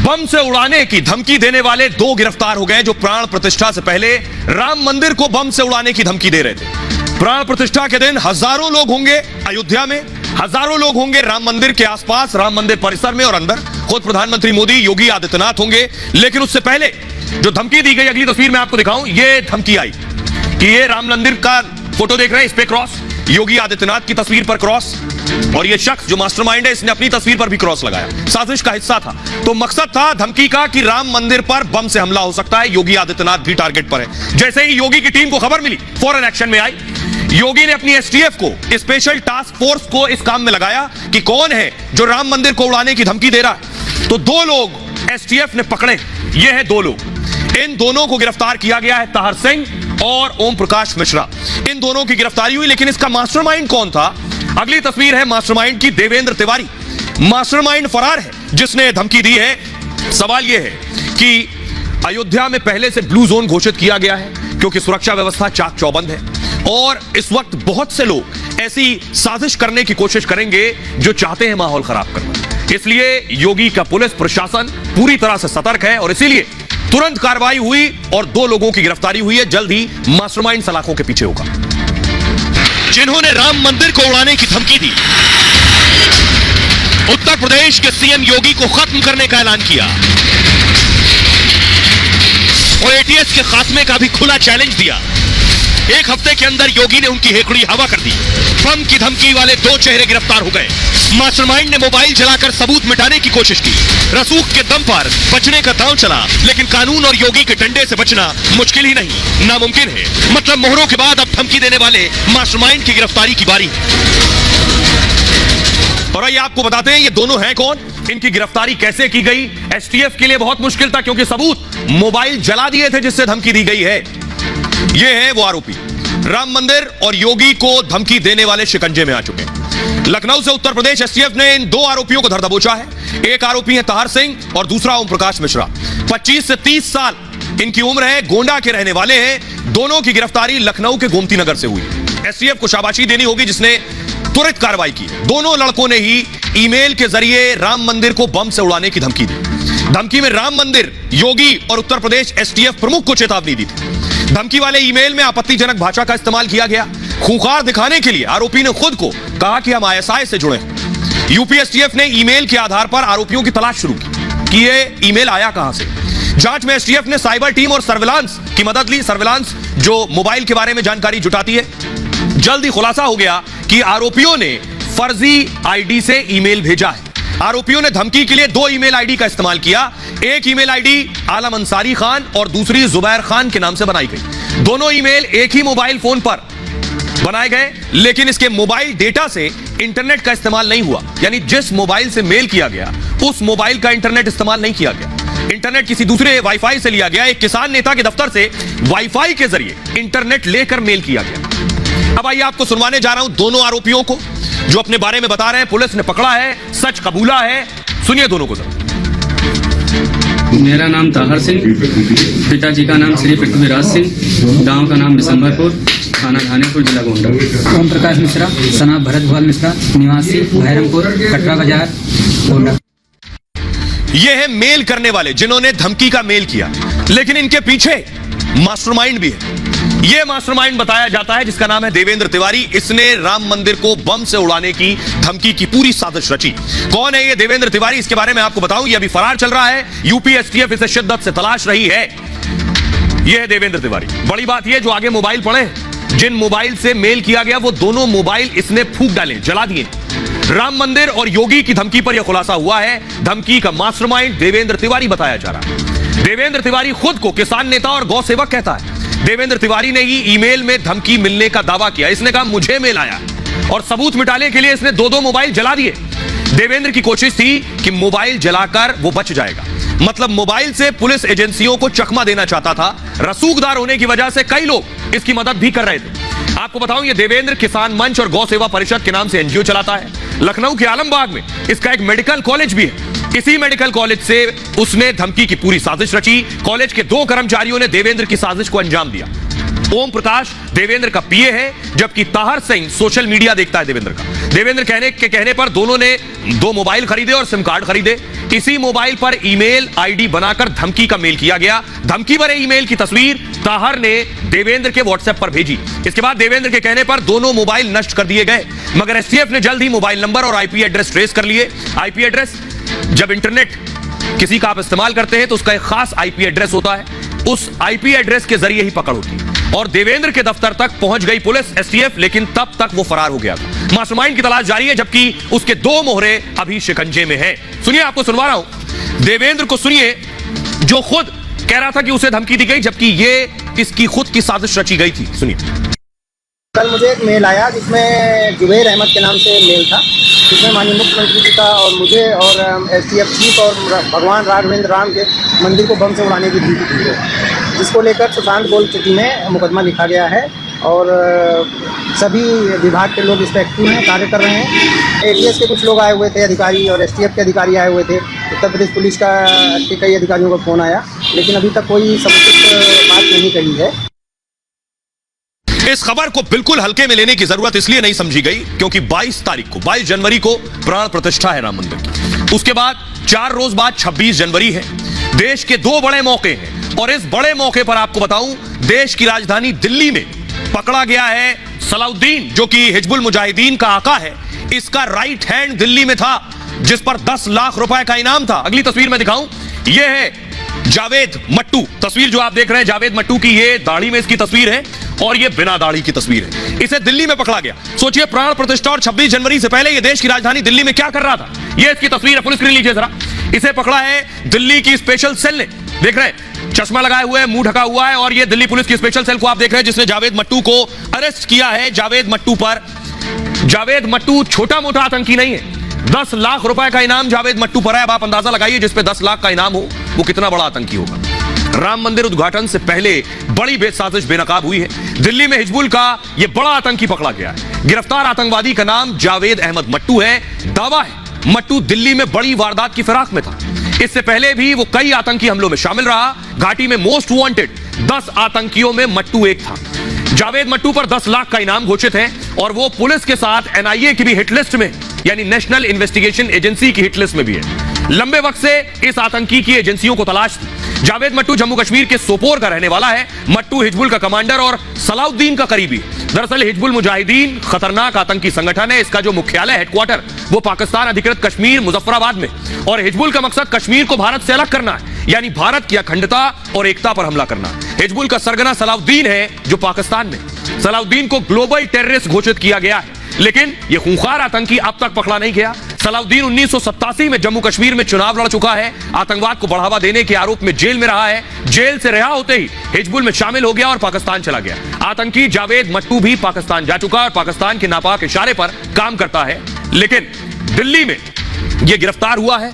बम से उड़ाने की धमकी देने वाले 2 गिरफ्तार हो गए जो प्राण प्रतिष्ठा से पहले राम मंदिर को बम से उड़ाने की धमकी दे रहे थे। प्राण प्रतिष्ठा के दिन हजारों लोग होंगे अयोध्या में, हजारों लोग होंगे राम मंदिर के आसपास, राम मंदिर परिसर में और अंदर। खुद प्रधानमंत्री मोदी, योगी आदित्यनाथ होंगे। लेकिन उससे पहले जो धमकी दी गई, अगली तस्वीर में आपको दिखाऊं, यह धमकी आई कि ये राम मंदिर का फोटो देख रहे हैं, इस पे क्रॉस, योगी आदित्यनाथ की तस्वीर पर क्रॉस, और ये शख्स जो मास्टरमाइंड है इसने अपनी तस्वीर पर भी क्रॉस लगाया। साजिश का हिस्सा था। तो मकसद था धमकी का कि राम मंदिर पर बम से हमला हो सकता है, योगी आदित्यनाथ भी टारगेट पर है। जैसे ही योगी की टीम को खबर मिली, फौरन एक्शन में आई। योगी ने अपनी एसटीएफ को, स्पेशल टास्क फोर्स को इस काम में लगाया कि कौन है जो राम मंदिर को उड़ाने की धमकी दे रहा है। तो 2 लोग एसटीएफ ने पकड़े। ये हैं 2 लोग। इन दोनों को गिरफ्तार किया गया है, ताहर सिंह और ओम प्रकाश मिश्रा। इन दोनों की गिरफ्तारी हुई। लेकिन इसका मास्टरमाइंड कौन था? अगली तस्वीर है मास्टरमाइंड की, देवेंद्र तिवारी। मास्टरमाइंड फरार है जिसने धमकी दी है। सवाल यह है कि अयोध्या में पहले से ब्लू जोन घोषित किया गया है क्योंकि सुरक्षा व्यवस्था चाक चौबंद है, और इस वक्त बहुत से लोग ऐसी साजिश करने की कोशिश करेंगे जो चाहते हैं माहौल खराब करना। इसलिए योगी का पुलिस प्रशासन पूरी तरह से सतर्क है और इसीलिए तुरंत कार्रवाई हुई और 2 लोगों की गिरफ्तारी हुई है। जल्द ही मास्टरमाइंड सलाखों के पीछे होगा। जिन्होंने राम मंदिर को उड़ाने की धमकी दी, उत्तर प्रदेश के सीएम योगी को खत्म करने का ऐलान किया और एटीएस के खात्मे का भी खुला चैलेंज दिया। 1 हफ्ते के अंदर योगी ने उनकी हेकड़ी हवा कर दी। बम की धमकी वाले 2 चेहरे गिरफ्तार हो गए। मास्टरमाइंड ने मोबाइल जलाकर सबूत मिटाने की कोशिश की। रसूख के दम पर बचने का दांव चला, लेकिन कानून और योगी के डंडे से बचना मुश्किल ही नहीं, नामुमकिन है। मतलब मोहरों के बाद अब धमकी देने वाले मास्टरमाइंड की गिरफ्तारी की बारी है। और आइए आपको बताते हैं ये दोनों हैं कौन, इनकी गिरफ्तारी कैसे की गई। एसटीएफ के लिए बहुत मुश्किल था क्योंकि सबूत मोबाइल जला दिए थे जिससे धमकी दी गई है। ये है वो आरोपी, राम मंदिर और योगी को धमकी देने वाले शिकंजे में आ चुके हैं। लखनऊ से उत्तर प्रदेश एसटीएफ ने इन 2 आरोपियों को धर दबोचा है। एक आरोपी है ताहर सिंह और दूसरा ओम प्रकाश मिश्रा। 25 से 30 साल इनकी उम्र है, गोंडा के रहने वाले हैं। दोनों की गिरफ्तारी लखनऊ के गोमती नगर से हुई। एसटीएफ को शाबाशी देनी होगी जिसने त्वरित कार्रवाई की। दोनों लड़कों ने ही ईमेल के जरिए राम मंदिर को बम से उड़ाने की धमकी दी। धमकी में राम मंदिर, योगी और उत्तर प्रदेश एसटीएफ प्रमुख को चेतावनी दी थी। धमकी वाले ईमेल में आपत्तिजनक भाषा का इस्तेमाल किया गया। खूंखार दिखाने के लिए आरोपी ने खुद को कहा कि हम आईएसआई से जुड़े हैं। यूपी एसटीएफ ने ईमेल के आधार पर आरोपियों की तलाश शुरू की कि ये ईमेल आया कहां से। जांच में एसटीएफ ने साइबर टीम और सर्विलांस की मदद ली। सर्विलांस जो मोबाइल के बारे में जानकारी जुटाती है। जल्द ही खुलासा हो गया कि आरोपियों ने फर्जी आईडी से ईमेल भेजा है। आरोपियों ने धमकी के लिए 2 ईमेल आईडी का इस्तेमाल किया। एक ईमेल आईडी आलम अंसारी खान और दूसरी जुबैर खान के नाम से बनाई गई। दोनों ईमेल एक ही मोबाइल फोन पर बनाए गए, लेकिन इसके मोबाइल डेटा से इंटरनेट का इस्तेमाल नहीं हुआ। यानी जिस मोबाइल से मेल किया गया उस मोबाइल का इंटरनेट इस्तेमाल नहीं किया गया। इंटरनेट किसी दूसरे वाईफाई से लिया गया। एक किसान नेता के दफ्तर से वाईफाई के जरिए इंटरनेट लेकर मेल किया गया। अब आइए आपको सुनवाने जा रहा हूं दोनों आरोपियों को जो अपने बारे में बता रहे हैं। पुलिस ने पकड़ा है, सच कबूला है। सुनिए दोनों को जरा। मेरा नाम ताहर सिंह, पिताजी का नाम श्री पृथ्वीराज सिंह, गांव का नाम बिशंबरपुर, थाना धानेपुर, जिला गोंडा। ओम प्रकाश मिश्रा, सना भरत भुवन मिश्रा, निवासी भैरमपुर, कटरा बाजार, गोंडा। ये है मेल करने वाले जिन्होंने धमकी का मेल किया, लेकिन इनके पीछे मास्टरमाइंड भी है। यह मास्टरमाइंड बताया जाता है जिसका नाम है देवेंद्र तिवारी। इसने राम मंदिर को बम से उड़ाने की धमकी की पूरी साजिश रची। कौन है ये देवेंद्र तिवारी, इसके बारे में आपको बताऊं। ये अभी फरार चल रहा है। यूपी एसटीएफ इसे शिद्दत से तलाश रही है। यह है देवेंद्र तिवारी। बड़ी बात यह जो आगे मोबाइल पड़े, जिन मोबाइल से मेल किया गया वो दोनों मोबाइल इसने फूंक डाले, जला दिए। राम मंदिर और योगी की धमकी पर यह खुलासा हुआ है। धमकी का मास्टरमाइंड देवेंद्र तिवारी बताया जा रहा है। देवेंद्र तिवारी खुद को किसान नेता और गौ सेवक कहता है। देवेंद्र तिवारी ने ही ईमेल में धमकी मिलने का दावा किया। इसने कहा मुझे मेल आया और सबूत मिटाने के लिए इसने 2 मोबाइल जला दिए। देवेंद्र की कोशिश थी कि मोबाइल जलाकर वो बच जाएगा। मतलब मोबाइल से पुलिस एजेंसियों को चकमा देना चाहता था। रसूखदार होने की वजह से कई लोग इसकी मदद भी कर रहे थे। आपको बताऊं ये देवेंद्र किसान मंच और गौ सेवा परिषद के नाम से एनजीओ चलाता है। लखनऊ के आलमबाग में इसका एक मेडिकल कॉलेज भी है। इसी मेडिकल कॉलेज से उसने धमकी की पूरी साजिश रची। कॉलेज के 2 कर्मचारियों ने देवेंद्र की साजिश को अंजाम दिया। ओम प्रकाश देवेंद्र का पीए है, जबकि ताहर सिंह सोशल मीडिया देखता है देवेंद्र का। देवेंद्र के कहने पर दोनों ने 2 मोबाइल खरीदे और सिम कार्ड खरीदे। इसी मोबाइल पर ईमेल आईडी बनाकर धमकी का मेल किया गया। धमकी भरे ईमेल की तस्वीर ताहर ने देवेंद्र के व्हाट्सएप पर भेजी। इसके बाद देवेंद्र के कहने पर दोनों मोबाइल नष्ट कर दिए गए, मगर एसटीएफ ने जल्द ही मोबाइल नंबर और आईपी एड्रेस ट्रेस कर लिए। आईपी एड्रेस, जब इंटरनेट किसी का आप इस्तेमाल करते हैं तो उसका एक खास आईपी एड्रेस होता है, उस आईपी एड्रेस के जरिए ही पकड़ होती है। और देवेंद्र के दफ्तर तक पहुंच गई पुलिस, एसटीएफ, लेकिन तब तक वो फरार हो गया था। मास्टरमाइंड की तलाश जारी है, जबकि उसके 2 मोहरे अभी शिकंजे में हैं। सुनिए, आपको सुनवा रहा हूं, देवेंद्र को सुनिए, जो खुद कह रहा था कि उसे धमकी दी गई, जबकि ये इसकी खुद की साजिश रची गई थी। सुनिए। कल मुझे एक मेल आया जिसमें जुबैर अहमद के नाम से मेल था, जिसमें माननीय मुख्यमंत्री जी का और मुझे और एसटीएफ चीफ और भगवान राघवेंद्र राम के मंदिर को बम से उड़ाने की धमकी दी है, जिसको लेकर सुशांत गोल्ड सिटी में मुकदमा लिखा गया है और सभी विभाग के लोग इस पर एक्टिव हैं, कार्य कर रहे हैं। एटीएस के कुछ लोग आए हुए थे अधिकारी और एसटीएफ के अधिकारी आए हुए थे। उत्तर प्रदेश पुलिस के कई अधिकारियों का फ़ोन आया, लेकिन अभी तक कोई समुचित बात नहीं कही है। इस खबर को बिल्कुल हल्के में लेने की जरूरत इसलिए नहीं समझी गई क्योंकि 22 जनवरी को प्राण प्रतिष्ठा है राम मंदिर की। उसके बाद 4 रोज बाद 26 जनवरी है। देश के 2 बड़े मौके हैं और इस बड़े मौके पर आपको बताऊं, देश की राजधानी दिल्ली में पकड़ा गया है सलाउद्दीन, जो कि हिजबुल मुजाहिदीन का आका है। इसका राइट हैंड दिल्ली में था, जिस पर 10 लाख रुपए का इनाम था। अगली तस्वीर में दिखाऊं, यह है जावेद मट्टू। तस्वीर जो आप देख रहे हैं जावेद मट्टू की, ये दाढ़ी में इसकी तस्वीर है और ये बिना दाढ़ी की तस्वीर है। इसे दिल्ली में पकड़ा गया। सोचिए, प्राण प्रतिष्ठा और 26 जनवरी से पहले ये देश की राजधानी दिल्ली में क्या कर रहा था। ये इसकी तस्वीर है, फुल स्क्रीन लीजिए जरा। इसे पकड़ा है दिल्ली की स्पेशल सेल ने। देख रहे हैं, चश्मा लगाए हुए, मुंह ढका हुआ है, और ये दिल्ली पुलिस की स्पेशल सेल को आप देख रहे हैं, जिसने जावेद मट्टू को अरेस्ट किया है। जावेद मट्टू छोटा मोटा आतंकी नहीं है। 10 लाख रुपए का इनाम जावेद मट्टू पर है। अब आप अंदाजा लगाइए, जिसपे 10 लाख का इनाम हो वो कितना बड़ा आतंकी होगा। राम मंदिर उद्घाटन से पहले बड़ी साजिश बेनकाब हुई है। दिल्ली में हिजबुल का यह बड़ा आतंकी पकड़ा गया है। गिरफ्तार आतंकवादी का नाम जावेद अहमद मट्टू है। दावा है मट्टू दिल्ली में बड़ी वारदात की फिराक में था। इससे पहले भी वो कई आतंकी हमलों में शामिल रहा। घाटी में मोस्ट वांटेड 10 आतंकियों में मट्टू एक था। जावेद मट्टू पर 10 लाख का इनाम घोषित है और वो पुलिस के साथ एनआईए की भी हिटलिस्ट में, यानी नेशनल इन्वेस्टिगेशन एजेंसी की हिटलिस्ट में भी है। लंबे वक्त से इस आतंकी की एजेंसियों को तलाश थी। जावेद मट्टू जम्मू कश्मीर के सोपोर का रहने वाला है। मट्टू हिजबुल का कमांडर और सलाउद्दीन का करीबी। दरअसल हिजबुल मुजाहिदीन खतरनाक आतंकी संगठन है। इसका जो मुख्यालय, हेडक्वार्टर, वो पाकिस्तान अधिकृत कश्मीर मुजफ्फराबाद में। और हिजबुल का मकसद कश्मीर को भारत से अलग करना है, यानी भारत की अखंडता और एकता पर हमला करना। हिजबुल का सरगना सलाउद्दीन है, जो पाकिस्तान में। सलाउद्दीन को ग्लोबल टेररिस्ट घोषित किया गया है, लेकिन यह खूंखार आतंकी अब तक पकड़ा नहीं गया। सलाउद्दीन 1987 में जम्मू कश्मीर में चुनाव लड़ चुका है। आतंकवाद को बढ़ावा देने के आरोप में जेल में रहा है। जेल से रिहा होते ही हिजबुल में शामिल हो गया और पाकिस्तान चला गया। आतंकी जावेद मट्टू भी पाकिस्तान जा चुका है और पाकिस्तान के नापाक इशारे पर काम करता है, लेकिन दिल्ली में यह गिरफ्तार हुआ है।